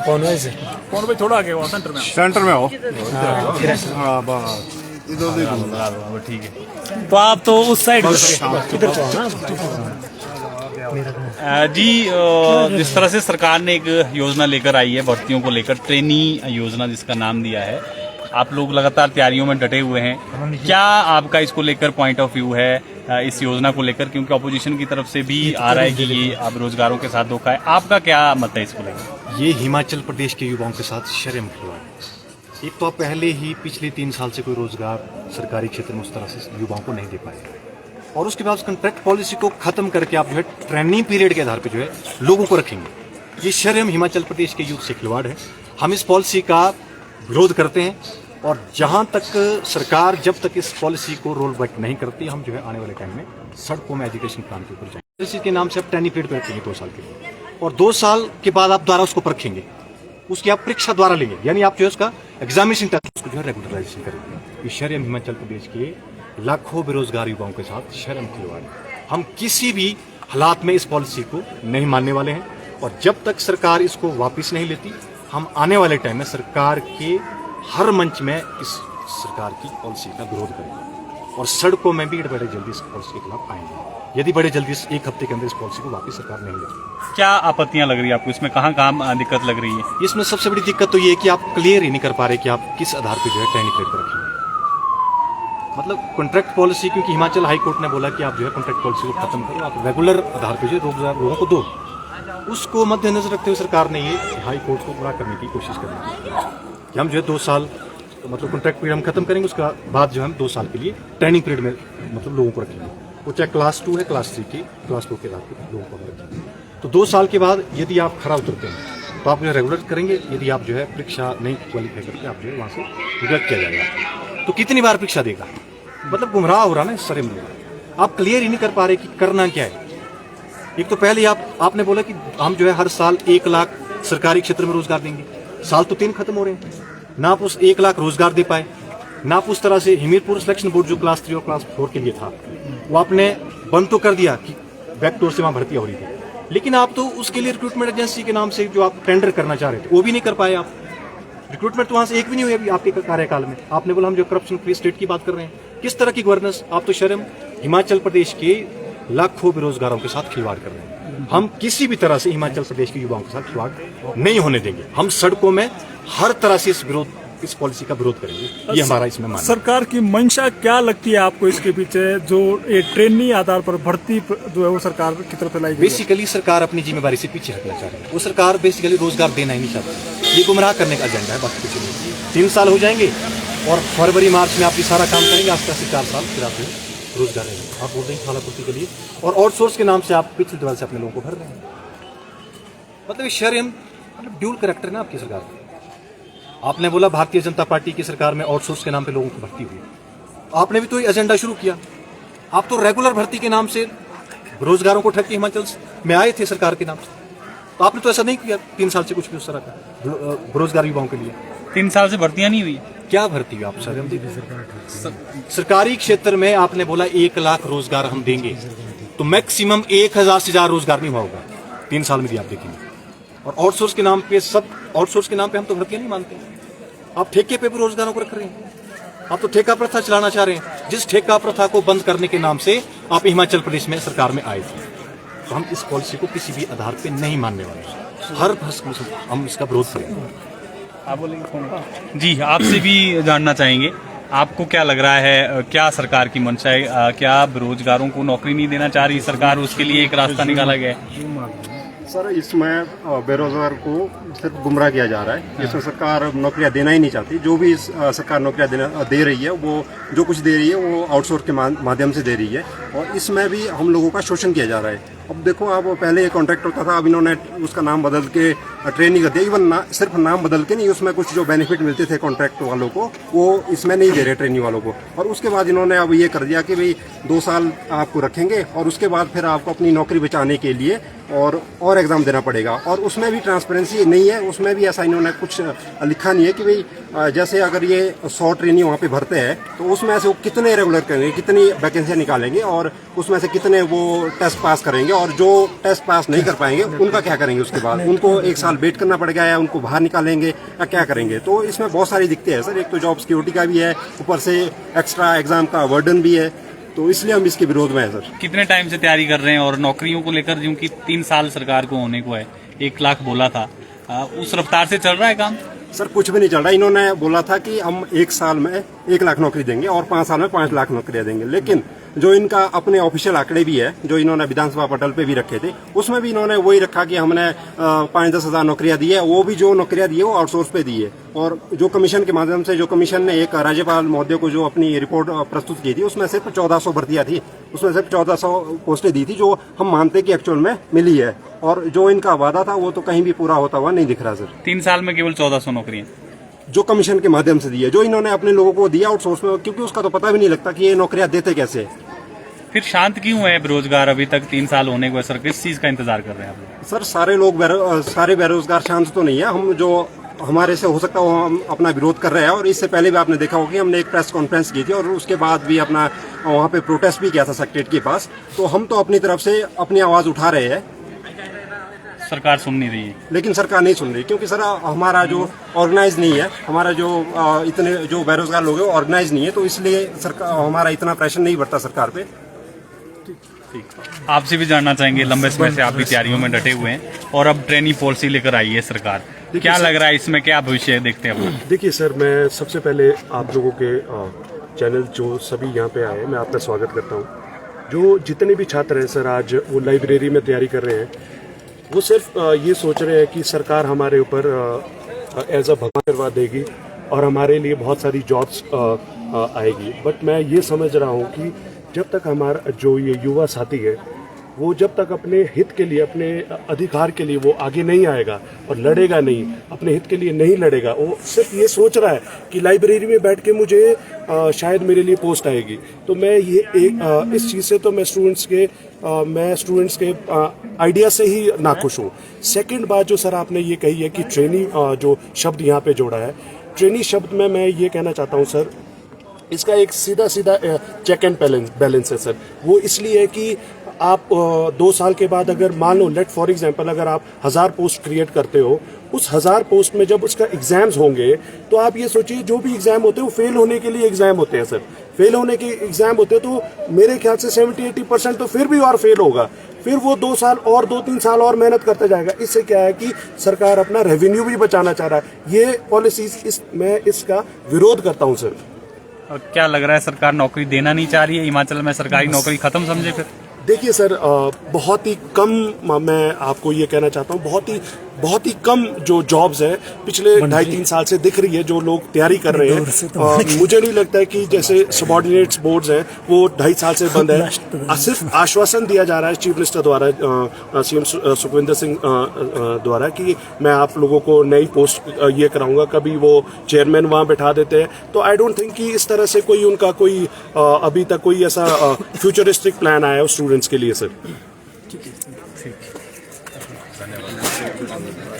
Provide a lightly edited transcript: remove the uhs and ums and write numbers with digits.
कौन है इसे? कौन भाई थोड़ा आगे हो, सेंटर में हो। हाँ, बस इधर देखो, ठीक है। तो आप तो उस साइड इधर को ना। जी, जिस तरह से सरकार ने एक योजना लेकर आई है भर्तियों को लेकर, ट्रेनी योजना जिसका नाम दिया है, आप लोग लगातार तैयारियों में डटे हुए हैं। क्या आपका इसको लेकर पॉइंट ऑफ व्यू है इस योजना को लेकर, क्योंकि अपोजिशन की तरफ से भी आ रहा है कि ये अब रोजगारों के साथ धोखा है, आपका क्या मत है इसको लेकर? ये हिमाचल प्रदेश के युवाओं के साथ शर्म खिलवाड़ है। एक तो आप पहले ही पिछले 3 साल से कोई रोजगार सरकारी क्षेत्र में उस तरह से युवाओं को नहीं दे पाए, और उसके बाद कॉन्ट्रैक्ट पॉलिसी को खत्म करके आप जो है ट्रेनिंग पीरियड के आधार पर जो है लोगों को रखेंगे। ये शर्म हिमाचल प्रदेश के युग से खिलवाड़ है। हम इस पॉलिसी का विरोध करते हैं, और जहां तक सरकार जब तक इस पॉलिसी को रोल बैक नहीं करती, हम जो है आने वाले टाइम में सड़कों में एजुकेशन प्लान के ऊपर जाएंगे। इसी के नाम से आप ट्रेनिंग पीरियड रखेंगे 2 साल के लिए, और 2 साल के बाद आप द्वारा उसको परखेंगे, उसकी आप परीक्षा द्वारा लेंगे, यानी आप जो है उसका एग्जामिनेशन तक उसको जो है रेगुलराइजेशन करेंगे। ये शर्म हिमाचल प्रदेश के लाखों बेरोजगार युवाओं के साथ शर्म खिलवाड़ है। हम किसी भी हालात में इस पॉलिसी को नहीं मानने वाले हैं, और जब तक सरकार इसको वापस नहीं लेती, हम आने वाले टाइम में सरकार के हर मंच में इस सरकार की पॉलिसी का विरोध करेंगे, और सड़कों में भी बड़े जल्दी इस पॉलिसी के खिलाफ आएंगे, यदि बड़े जल्दी 1 हफ्ते के अंदर इस पॉलिसी को वापस सरकार नहीं लेती। क्या आपत्तियां लग रही है आपको इसमें, कहाँ दिक्कत लग रही है? इसमें सबसे बड़ी दिक्कत तो ये है कि आप क्लियर ही नहीं कर पा रहे कि आप किस आधार पर जो है ट्रेनिंग पीरियड पर रखेंगे। मतलब कॉन्ट्रैक्ट पॉलिसी, क्योंकि हिमाचल हाई कोर्ट ने बोला कि आप जो है कॉन्ट्रैक्ट पॉलिसी को खत्म करो, आप रेगुलर आधार पर जो रोजगार लोगों को दो, उसको मद्देनजर रखते हुए सरकार ने ये हाई कोर्ट को पूरा करने की कोशिश करी कि हम जो है 2 साल मतलब कॉन्ट्रैक्ट पीरियड हम खत्म करेंगे, उसके बाद जो हम 2 साल के लिए ट्रेनिंग पीरियड में मतलब लोगों को रखेंगे, वो चाहे क्लास 2 है, क्लास 3 की, क्लास 2 के आधार पर लोगों को रखेंगे। तो 2 साल के बाद यदि आप खरा उतरते हैं तो आप जो है रेगुलर करेंगे, यदि आप जो है परीक्षा नहीं क्वालिफाई करते आप जो है वहाँ से रिजेक्ट किया जाएगा। तो कितनी बार परीक्षा देगा? मतलब गुमराह हो रहा ना इस शर्म में। आप क्लियर ही नहीं कर पा रहे कि करना क्या है। एक तो पहले आपने बोला कि हम जो है हर साल 1 लाख सरकारी क्षेत्र में रोजगार देंगे, साल तो 3 खत्म हो रहे हैं, ना आप उस 1 लाख रोजगार दे पाए, ना आप उस तरह से हमीरपुर सिलेक्शन बोर्ड जो क्लास 3 और क्लास 4 के लिए था वो आपने बंद तो कर दिया कि बैकडोर से वहां भर्ती हो रही थी, लेकिन आप तो उसके लिए रिक्रूटमेंट एजेंसी के नाम से जो आप टेंडर करना चाह रहे थे वो भी नहीं कर पाए। आप रिक्रूटमेंट तो वहां से एक भी नहीं हुई अभी आपके कार्यकाल में। आपने बोला हम जो करप्शन फ्री स्टेट की बात कर रहे हैं, किस तरह की गवर्नेंस? आप तो शर्म हिमाचल प्रदेश के लाखों बेरोजगारों के साथ खिलवाड़ कर रहे हैं। हम किसी भी तरह से हिमाचल प्रदेश के युवाओं के साथ खिलवाड़ नहीं होने देंगे। हम सड़कों में हर तरह से इस पॉलिसी का विरोध करेंगे, ये हमारा इसमें मानना है। सरकार की मंशा क्या लगती है आपको इसके पीछे, जो ये ट्रेनी आधार पर भर्ती जो है वो सरकार की तरफ लाई गई है? बेसिकली सरकार अपनी जिम्मेदारी से पीछे हटना चाह रही है। वो सरकार बेसिकली रोजगार देना ही नहीं चाहती, ये गुमराह करने का एजेंडा है, बाकी कुछ नहीं। 3 साल हो जाएंगे और फरवरी मार्च में आप ये सारा काम करेंगे, आस्ते आस्ते 4 साल फिर आप रोजगार रहेंगे। आप बोल रहे हैं खालापूर्ति के लिए, और आउटसोर्स के नाम से आप पिछले दीवार से अपने लोगों को भर रहे हैं। मतलब शर्म, मतलब ड्यूल कैरेक्टर ना आपकी सरकार का। आपने बोला भारतीय जनता पार्टी की सरकार में आउटसोर्स के नाम पे लोगों की भर्ती हुई, आपने भी तो एजेंडा शुरू किया। आप तो रेगुलर भर्ती के नाम से रोजगारों को ठग के हिमाचल में आए थे सरकार के नाम से, तो आपने तो ऐसा नहीं किया 3 साल से कुछ भी उस तरह का बेरोजगार युवाओं के लिए। 3 साल से भर्तियां नहीं हुई, क्या भर्ती हुई आप सरकारी क्षेत्र में? आपने बोला 1 लाख रोजगार हम देंगे, तो मैक्सिमम 1000 से ज्यादा रोजगार नहीं हुआ होगा 3 साल में भी, आप देखेंगे। और आउटसोर्स के नाम पे, सब आउटसोर्स के नाम पे हम तो भर्तियां नहीं मानते। आप ठेके पे भी रोजगारों को रख रहे हैं। आप तो ठेका प्रथा चलाना चाह रहे हैं, जिस ठेका प्रथा को बंद करने के नाम से आप हिमाचल प्रदेश में सरकार में आए थे। तो हम इस पॉलिसी को किसी भी आधार पे नहीं मानने वाले, हर हम इसका विरोध करेंगे। आप बोलेंगे? जी, आपसे भी जानना चाहेंगे, आपको क्या लग रहा है, क्या सरकार की मंशा है? क्या बेरोजगारों को नौकरी नहीं देना चाह रही सरकार, उसके लिए एक रास्ता निकाला गया है? सर, इसमें बेरोजगार को सिर्फ गुमराह किया जा रहा है। इसमें सरकार नौकरियां देना ही नहीं चाहती। जो भी सरकार नौकरियां दे रही है, वो जो कुछ दे रही है वो आउटसोर्स के माध्यम से दे रही है, और इसमें भी हम लोगों का शोषण किया जा रहा है। अब देखो, आप पहले ये कॉन्ट्रैक्ट होता था, अब इन्होंने उसका नाम बदल के ट्रेनिंग कर दिया। इवन सिर्फ नाम बदल के नहीं, उसमें कुछ जो बेनिफिट मिलते थे कॉन्ट्रैक्ट वालों को वो इसमें नहीं दे रहे ट्रेनिंग वालों को। और उसके बाद इन्होंने अब ये कर दिया कि भाई 2 साल आपको रखेंगे, और उसके बाद फिर आपको अपनी नौकरी बचाने के लिए और एग्जाम देना पड़ेगा। और उसमें भी ट्रांसपेरेंसी नहीं है, उसमें भी ऐसा इन्होंने कुछ लिखा नहीं है कि भाई जैसे अगर ये 100 ट्रेनी वहाँ पे भरते हैं तो उसमें से वो कितने रेगुलर करेंगे, कितनी वैकेंसियाँ निकालेंगे, और उसमें से कितने वो टेस्ट पास करेंगे और जो टेस्ट पास नहीं कर पाएंगे उनका क्या करेंगे? उसके बाद उनको 1 साल वेट करना पड़ेगा या उनको बाहर निकालेंगे या क्या करेंगे? तो इसमें बहुत सारी दिक्कतें हैं सर। एक तो जॉब सिक्योरिटी का भी है, ऊपर से एक्स्ट्रा एग्जाम का वर्डन भी है, तो इसलिए हम इसके विरोध में हैं सर। कितने टाइम से तैयारी कर रहे हैं? और नौकरियों को लेकर क्योंकि 3 साल सरकार को होने को है, 1 लाख बोला था, उस रफ्तार से चल रहा है काम? सर कुछ भी नहीं चल रहा। इन्होंने बोला था कि हम 1 साल में 1 लाख नौकरी देंगे और 5 साल में 5 लाख नौकरियां देंगे, लेकिन जो इनका अपने ऑफिशियल आंकड़े भी है जो इन्होंने विधानसभा पटल पे भी रखे थे, उसमें भी इन्होंने वही रखा कि हमने 5-10 हजार नौकरियां दी है। वो भी जो नौकरियां दी है वो आउटसोर्स पे दी है। और जो कमीशन के माध्यम से, जो कमीशन ने एक राज्यपाल महोदय को जो अपनी रिपोर्ट प्रस्तुत की थी, उसमें सिर्फ 1400 भर्तियां थी, उसमें सिर्फ 1400 पोस्टें दी थी, जो हम मानते कि एक्चुअल में मिली है। और जो इनका वादा था वो तो कहीं भी पूरा होता हुआ नहीं दिख रहा सर। 3 साल में केवल 1400 नौकरियां जो कमीशन के माध्यम से दी है, जो इन्होंने अपने लोगों को दिया आउटसोर्स में, क्योंकि उसका तो पता भी नहीं लगता कि ये नौकरियां देते कैसे है। फिर शांत क्यों है बेरोजगार अभी तक? 3 साल होने को है सर, किस चीज का इंतजार कर रहे हैं आप लोग? सर सारे बेरोजगार शांत तो नहीं है। हम जो हमारे से हो सकता है वो हम अपना विरोध कर रहे हैं। और इससे पहले भी आपने देखा होगा कि हमने एक प्रेस कॉन्फ्रेंस की थी और उसके बाद भी अपना वहाँ पे प्रोटेस्ट भी किया था सेक्रेटरीट के पास। तो हम तो अपनी तरफ से अपनी आवाज उठा रहे हैं, सरकार सुन नहीं रही है। लेकिन सरकार नहीं सुन रही, क्योंकि सर हमारा जो ऑर्गेनाइज नहीं है, हमारा जो इतने जो बेरोजगार लोग हैं ऑर्गेनाइज नहीं है, तो इसलिए सरकार हमारा इतना प्रेशर नहीं बढ़ता सरकार पे। आपसे भी जानना चाहेंगे, लंबे समय से आप भी तैयारियों में डटे हुए हैं और अब ट्रेनिंग पॉलिसी लेकर आई है सरकार, क्या लग रहा है इसमें, क्या भविष्य देखते हैं आप? देखिए सर, मैं सबसे पहले आप लोगों के चैनल जो सभी यहाँ पे आए, मैं आपका स्वागत करता हूँ। जो जितने भी छात्र हैं सर, आज वो लाइब्रेरी में तैयारी कर रहे हैं, वो सिर्फ ये सोच रहे हैं कि सरकार हमारे ऊपर एज अ भगवान करवा देगी और हमारे लिए बहुत सारी जॉब्स आएगी। बट मैं ये समझ रहा हूँ कि जब तक हमारा जो ये युवा साथी है, वो जब तक अपने हित के लिए, अपने अधिकार के लिए वो आगे नहीं आएगा और लड़ेगा नहीं, अपने हित के लिए नहीं लड़ेगा, वो सिर्फ ये सोच रहा है कि लाइब्रेरी में बैठ के मुझे शायद मेरे लिए पोस्ट आएगी। तो मैं ये इस चीज़ से तो मैं स्टूडेंट्स के आइडिया से ही नाखुश हूँ। सेकंड बात जो सर आपने ये कही है कि ट्रेनी जो शब्द यहाँ पे जोड़ा है, ट्रेनी शब्द में मैं ये कहना चाहता हूँ सर, इसका एक सीधा चेक एंड बैलेंस है सर। वो इसलिए है कि आप 2 साल के बाद अगर मान लो, लेट फॉर एग्जांपल, अगर आप 1000 पोस्ट क्रिएट करते हो, उस 1000 पोस्ट में जब उसका एग्जाम्स होंगे, तो आप ये सोचिए जो भी एग्जाम होते हैं वो फेल होने के लिए एग्जाम होते हैं सर। फेल होने के एग्जाम होते हैं, तो मेरे ख्याल से 70-80% तो फिर भी और फेल होगा। फिर वो 2 साल और 2-3 साल और मेहनत करता जाएगा। इससे क्या है कि सरकार अपना रेवेन्यू भी बचाना चाह रहा है। ये पॉलिसीज मैं इसका विरोध करता हूँ सर। क्या लग रहा है, सरकार नौकरी देना नहीं चाह रही है? हिमाचल में सरकारी नौकरी खत्म समझे फिर? देखिए सर, बहुत ही कम, मैं आपको ये कहना चाहता हूँ, बहुत ही कम जो जॉब्स हैं पिछले 2.5-3 साल से दिख रही है, जो लोग तैयारी कर रहे हैं। मुझे नहीं लगता है कि जैसे सबॉर्डिनेट्स बोर्ड्स हैं वो 2.5 साल से बंद है। सिर्फ आश्वासन दिया जा रहा है चीफ मिनिस्टर द्वारा, सीएम सुखविंदर सिंह द्वारा, कि मैं आप लोगों को नई पोस्ट ये कराऊंगा। कभी वो चेयरमैन वहाँ बैठा देते हैं। तो आई डोंट थिंक कि इस तरह से कोई उनका कोई अभी तक कोई ऐसा फ्यूचरिस्टिक प्लान आया है स्टूडेंट्स के लिए सर। धन्यवाद।